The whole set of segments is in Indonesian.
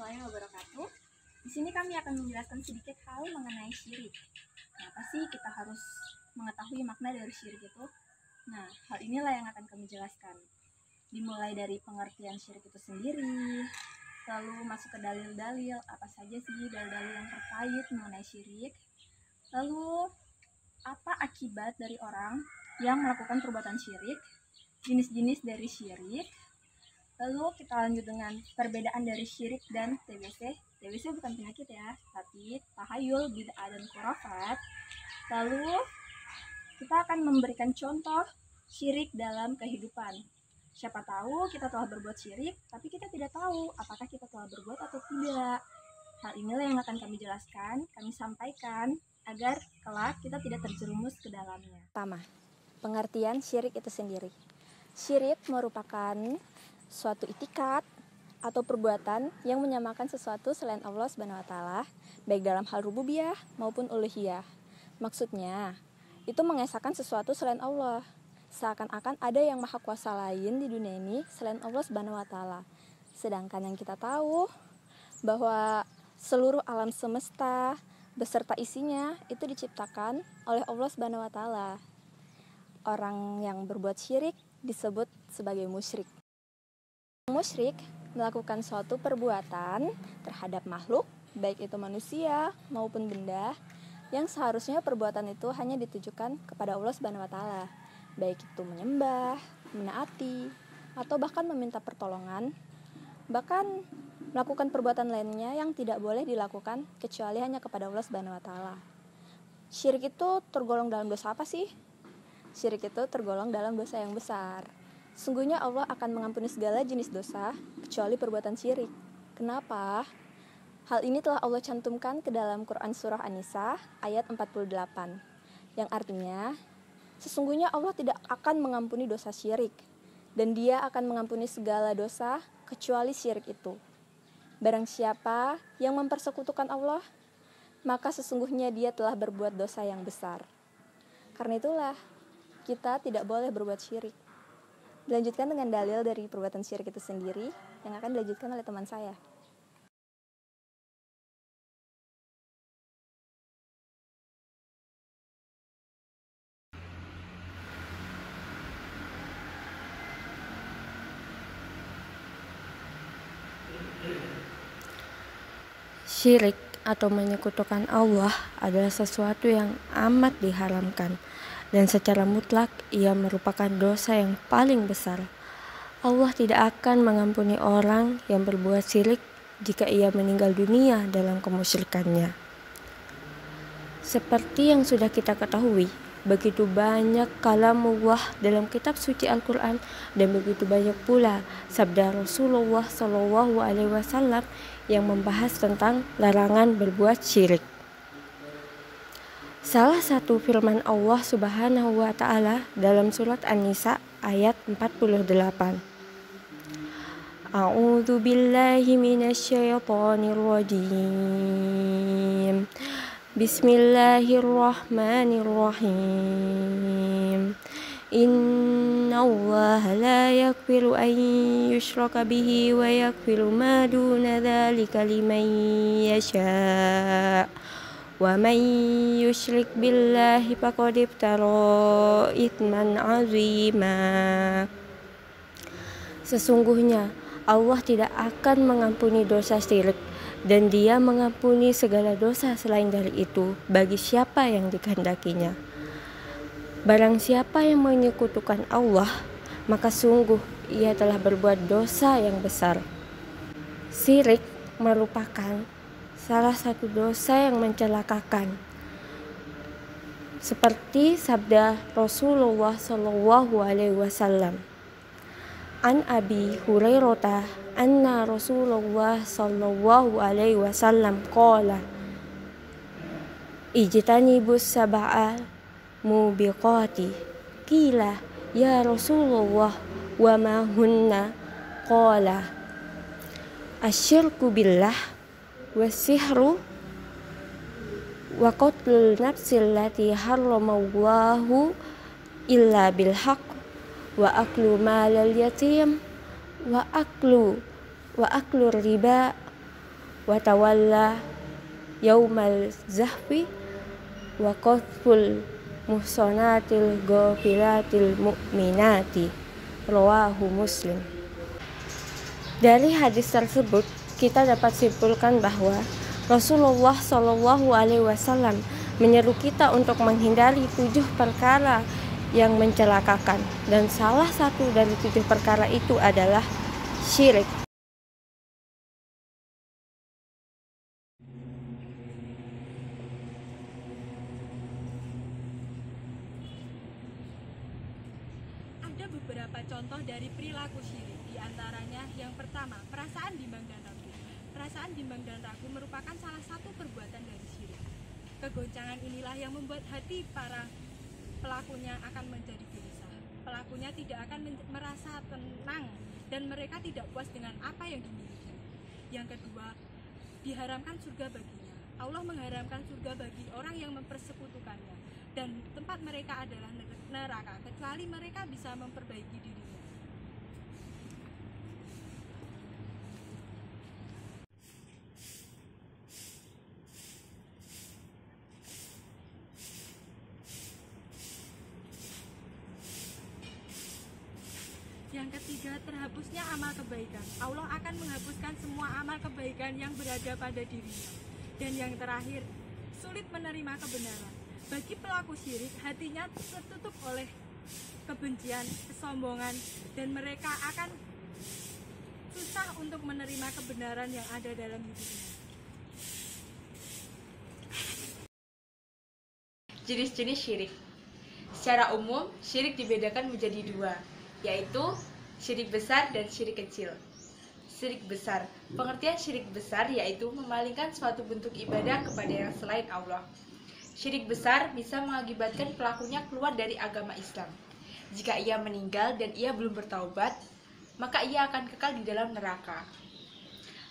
warahmatullahi wabarakatuh. Di sini kami akan menjelaskan sedikit hal mengenai syirik. Kenapa sih kita harus mengetahui makna dari syirik itu? Nah, hal inilah yang akan kami jelaskan. Dimulai dari pengertian syirik itu sendiri, lalu masuk ke dalil-dalil, apa saja sih dalil-dalil yang terkait mengenai syirik. Lalu, apa akibat dari orang yang melakukan perbuatan syirik, jenis-jenis dari syirik. Lalu kita lanjut dengan perbedaan dari syirik dan TBC. TBC bukan penyakit ya, tapi tahayul, bid'ah, dan khurafat. Lalu kita akan memberikan contoh syirik dalam kehidupan. Siapa tahu kita telah berbuat syirik, tapi kita tidak tahu apakah kita telah berbuat atau tidak. Hal inilah yang akan kami jelaskan, kami sampaikan, agar kelak kita tidak terjerumus ke dalamnya. Pertama, pengertian syirik itu sendiri. Syirik merupakan suatu itikad atau perbuatan yang menyamakan sesuatu selain Allah SWT, baik dalam hal rububiyah maupun uluhiyah. Maksudnya, itu mengesahkan sesuatu selain Allah. Seakan-akan ada yang maha kuasa lain di dunia ini selain Allah SWT. Sedangkan yang kita tahu bahwa seluruh alam semesta beserta isinya itu diciptakan oleh Allah SWT. Orang yang berbuat syirik disebut sebagai musyrik. Musyrik melakukan suatu perbuatan terhadap makhluk, baik itu manusia maupun benda, yang seharusnya perbuatan itu hanya ditujukan kepada Allah SWT, baik itu menyembah, menaati, atau bahkan meminta pertolongan, bahkan melakukan perbuatan lainnya yang tidak boleh dilakukan kecuali hanya kepada Allah SWT. Syirik itu tergolong dalam dosa apa sih? Syirik itu tergolong dalam dosa yang besar. Sungguhnya Allah akan mengampuni segala jenis dosa kecuali perbuatan syirik. Kenapa? Hal ini telah Allah cantumkan ke dalam Quran Surah An-Nisa ayat 48, yang artinya sesungguhnya Allah tidak akan mengampuni dosa syirik, dan Dia akan mengampuni segala dosa kecuali syirik itu. Barang siapa yang mempersekutukan Allah, maka sesungguhnya dia telah berbuat dosa yang besar. Karena itulah kita tidak boleh berbuat syirik. Dilanjutkan dengan dalil dari perbuatan syirik itu sendiri yang akan dilanjutkan oleh teman saya. Syirik atau menyekutukan Allah adalah sesuatu yang amat diharamkan, dan secara mutlak ia merupakan dosa yang paling besar. Allah tidak akan mengampuni orang yang berbuat syirik jika ia meninggal dunia dalam kemusyrikannya. Seperti yang sudah kita ketahui, begitu banyak kalamullah dalam kitab suci Al-Quran, dan begitu banyak pula sabda Rasulullah SAW yang membahas tentang larangan berbuat syirik. Salah satu firman Allah Subhanahu wa Ta'ala dalam surat An-Nisa ayat 48. A'udzu billahi minasyaitonir rajim. Bismillahirrahmanirrahim. Inna Allah la yaghfiru an yushraka bihi wa yaghfiru ma duna dzalika liman yasha. Wa man yusyrik billahi faqad iftara itsman 'azima. Sesungguhnya Allah tidak akan mengampuni dosa syirik, dan Dia mengampuni segala dosa selain dari itu bagi siapa yang dikehendakinya. Barang siapa yang menyekutukan Allah, maka sungguh ia telah berbuat dosa yang besar. Syirik merupakan salah satu dosa yang mencelakakan. Seperti sabda Rasulullah SAW, An Abi Hurairah anna Rasulullah SAW qala ijtanibus sab'a mubiqati. Qila ya Rasulullah wa ma hunna? Qala asyirku billah wasihru wa qatlul nafsil lati harramallahu illa bilhaq wa aklu malal yatim wa aklu riba wa tawalla yaumal zahfi wa qadful muhsanatil ghafilatil mu'minati. Rawahu Muslim. Dari hadis tersebut kita dapat simpulkan bahwa Rasulullah Shallallahu Alaihi Wasallam menyeru kita untuk menghindari 7 perkara yang mencelakakan, dan salah satu dari 7 perkara itu adalah syirik. Ada beberapa contoh dari perilaku syirik, di antaranya yang pertama, perasaan bimbang dan ragu. Perasaan bimbang dan ragu merupakan salah satu perbuatan dari syirik. Kegoncangan inilah yang membuat hati para pelakunya akan menjadi gelisah. Pelakunya tidak akan merasa tenang dan mereka tidak puas dengan apa yang dimiliki. Yang kedua, diharamkan surga baginya. Allah mengharamkan surga bagi orang yang mempersekutukannya, dan tempat mereka adalah neraka, kecuali mereka bisa memperbaiki dirinya. Yang ketiga, terhapusnya amal kebaikan. Allah akan menghapuskan semua amal kebaikan yang berada pada dirinya. Dan yang terakhir, sulit menerima kebenaran. Bagi pelaku syirik, hatinya tertutup oleh kebencian, kesombongan, dan mereka akan susah untuk menerima kebenaran yang ada dalam hidupnya. Jenis-jenis syirik. Secara umum, syirik dibedakan menjadi 2, yaitu syirik besar dan syirik kecil. Syirik besar. Pengertian syirik besar yaitu memalingkan suatu bentuk ibadah kepada yang selain Allah. Syirik besar bisa mengakibatkan pelakunya keluar dari agama Islam. Jika ia meninggal dan ia belum bertaubat, maka ia akan kekal di dalam neraka.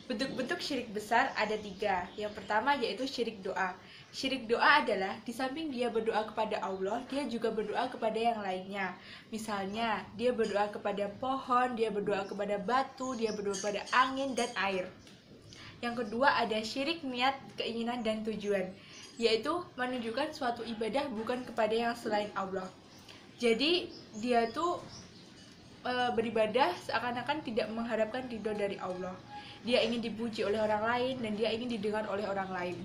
Bentuk-bentuk syirik besar ada 3. Yang pertama yaitu syirik doa. Syirik doa adalah di samping dia berdoa kepada Allah, dia juga berdoa kepada yang lainnya. Misalnya, dia berdoa kepada pohon, dia berdoa kepada batu, dia berdoa kepada angin dan air. Yang kedua ada syirik niat, keinginan, dan tujuan, yaitu menunjukkan suatu ibadah bukan kepada yang selain Allah. Jadi, dia tuh beribadah seakan-akan tidak mengharapkan ridho dari Allah. Dia ingin dipuji oleh orang lain dan dia ingin didengar oleh orang lain.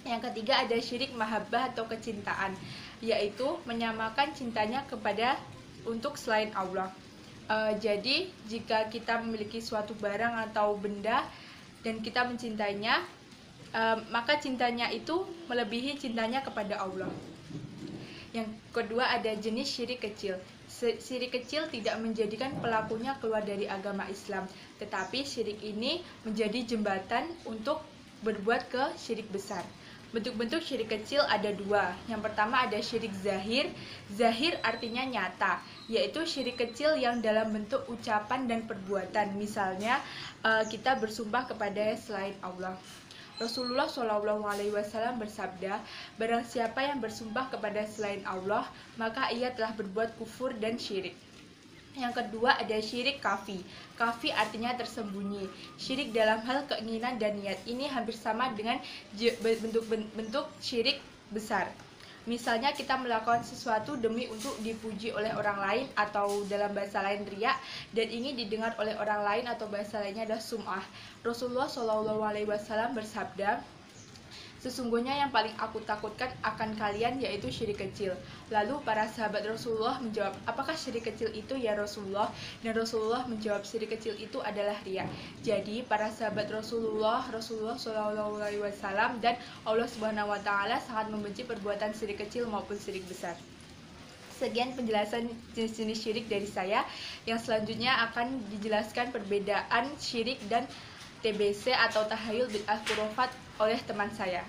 Yang ketiga ada syirik mahabbah atau kecintaan, yaitu menyamakan cintanya kepada untuk selain Allah. Jadi jika kita memiliki suatu barang atau benda dan kita mencintainya, maka cintanya itu melebihi cintanya kepada Allah. Yang kedua ada jenis syirik kecil. Syirik kecil tidak menjadikan pelakunya keluar dari agama Islam, tetapi syirik ini menjadi jembatan untuk berbuat ke syirik besar. Bentuk-bentuk syirik kecil ada 2. Yang pertama ada syirik zahir. Zahir artinya nyata, yaitu syirik kecil yang dalam bentuk ucapan dan perbuatan. Misalnya kita bersumpah kepada selain Allah. Rasulullah SAW bersabda, barang siapa yang bersumpah kepada selain Allah, maka ia telah berbuat kufur dan syirik. Yang kedua ada syirik kafi. Kafi artinya tersembunyi. Syirik dalam hal keinginan dan niat. Ini hampir sama dengan bentuk syirik besar. Misalnya kita melakukan sesuatu demi untuk dipuji oleh orang lain, atau dalam bahasa lain riya, dan ingin didengar oleh orang lain, atau bahasa lainnya adalah sum'ah. Rasulullah SAW bersabda, sesungguhnya yang paling aku takutkan akan kalian yaitu syirik kecil. Lalu para sahabat Rasulullah menjawab, apakah syirik kecil itu ya Rasulullah? Dan Rasulullah menjawab, syirik kecil itu adalah riya. Jadi para sahabat Rasulullah SAW dan Allah Subhanahu Wa Taala sangat membenci perbuatan syirik kecil maupun syirik besar. Sekian penjelasan jenis-jenis syirik dari saya. Yang selanjutnya akan dijelaskan perbedaan syirik dan TBC atau tahayul bid'ah khurafat oleh teman saya.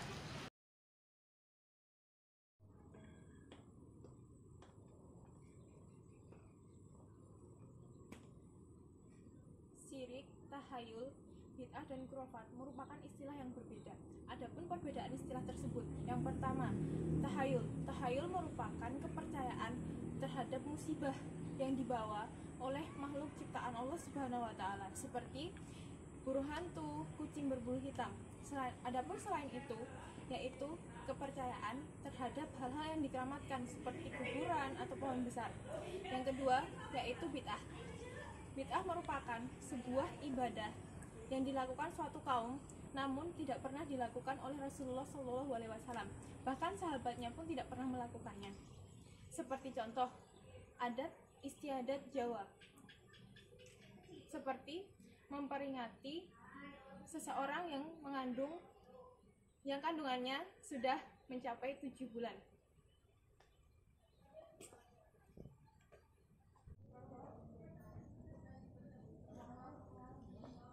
Syirik, tahayul, bid'ah, dan khurafat merupakan istilah yang berbeda. Adapun perbedaan istilah tersebut, yang pertama, tahayul. Tahayul merupakan kepercayaan terhadap musibah yang dibawa oleh makhluk ciptaan Allah Subhanahu Wa Taala, seperti burung hantu, kucing berbulu hitam. Adapun selain itu, yaitu kepercayaan terhadap hal-hal yang dikeramatkan seperti kuburan atau pohon besar. Yang kedua, yaitu bid'ah. Bid'ah merupakan sebuah ibadah yang dilakukan suatu kaum namun tidak pernah dilakukan oleh Rasulullah SAW. Bahkan sahabatnya pun tidak pernah melakukannya. Seperti contoh, adat istiadat Jawa. Seperti memperingati seseorang yang kandungannya sudah mencapai 7 bulan.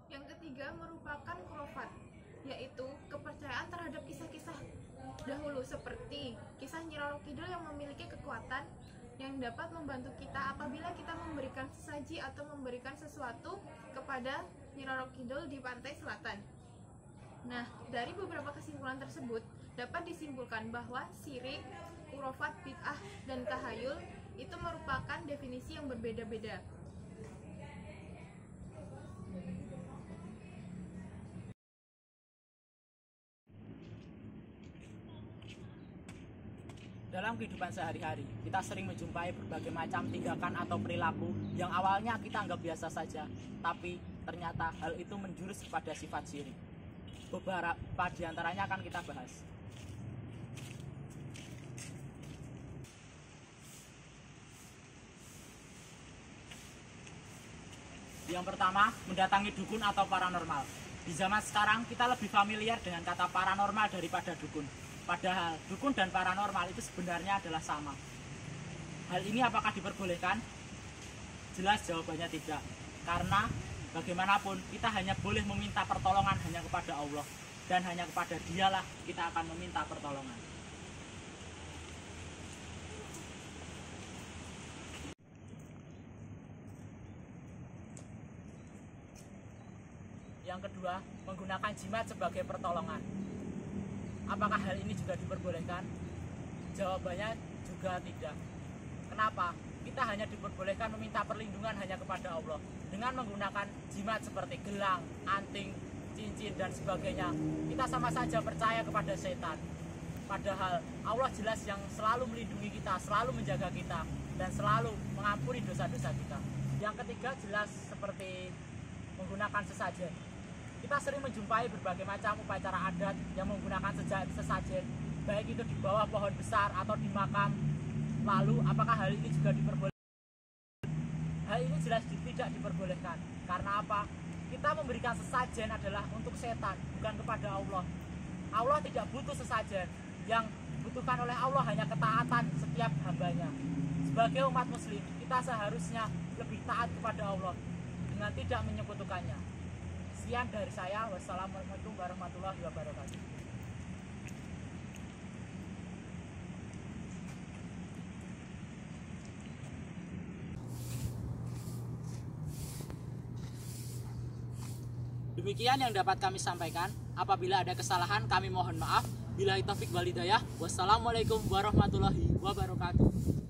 Yang ketiga merupakan khurafat, yaitu kepercayaan terhadap kisah-kisah dahulu seperti kisah Nyi Roro Kidul yang memiliki kekuatan yang dapat membantu kita apabila kita memberikan sesaji atau memberikan sesuatu kepada Nyi Roro Kidul di pantai selatan. Nah, dari beberapa kesimpulan tersebut dapat disimpulkan bahwa syirik, khurafat, bid'ah, dan tahayul itu merupakan definisi yang berbeda-beda. Dalam kehidupan sehari-hari, kita sering menjumpai berbagai macam tindakan atau perilaku yang awalnya kita anggap biasa saja, tapi ternyata hal itu menjurus kepada sifat syirik. Beberapa di antaranya akan kita bahas. Yang pertama, mendatangi dukun atau paranormal. Di zaman sekarang, kita lebih familiar dengan kata paranormal daripada dukun. Padahal dukun dan paranormal itu sebenarnya adalah sama. Hal ini apakah diperbolehkan? Jelas jawabannya tidak. Karena bagaimanapun kita hanya boleh meminta pertolongan hanya kepada Allah. Dan hanya kepada Dialah kita akan meminta pertolongan. Yang kedua, menggunakan jimat sebagai pertolongan. Apakah hal ini juga diperbolehkan? Jawabannya juga tidak. Kenapa? Kita hanya diperbolehkan meminta perlindungan hanya kepada Allah. Dengan menggunakan jimat seperti gelang, anting, cincin, dan sebagainya, kita sama saja percaya kepada setan. Padahal Allah jelas yang selalu melindungi kita, selalu menjaga kita, dan selalu mengampuni dosa-dosa kita. Yang ketiga jelas seperti menggunakan sesajen. Kita sering menjumpai berbagai macam upacara adat yang menggunakan sesajen, baik itu di bawah pohon besar atau di makam. Lalu, apakah hal ini juga diperbolehkan? Hal ini jelas tidak diperbolehkan. Karena apa? Kita memberikan sesajen adalah untuk setan, bukan kepada Allah. Allah tidak butuh sesajen. Yang dibutuhkan oleh Allah hanya ketaatan setiap hambanya. Sebagai umat muslim, kita seharusnya lebih taat kepada Allah dengan tidak menyekutukannya. Sekian dari saya. Wassalamualaikum warahmatullahi wabarakatuh. Demikian yang dapat kami sampaikan. Apabila ada kesalahan, kami mohon maaf. Billahi taufik wal hidayah. Wassalamualaikum warahmatullahi wabarakatuh.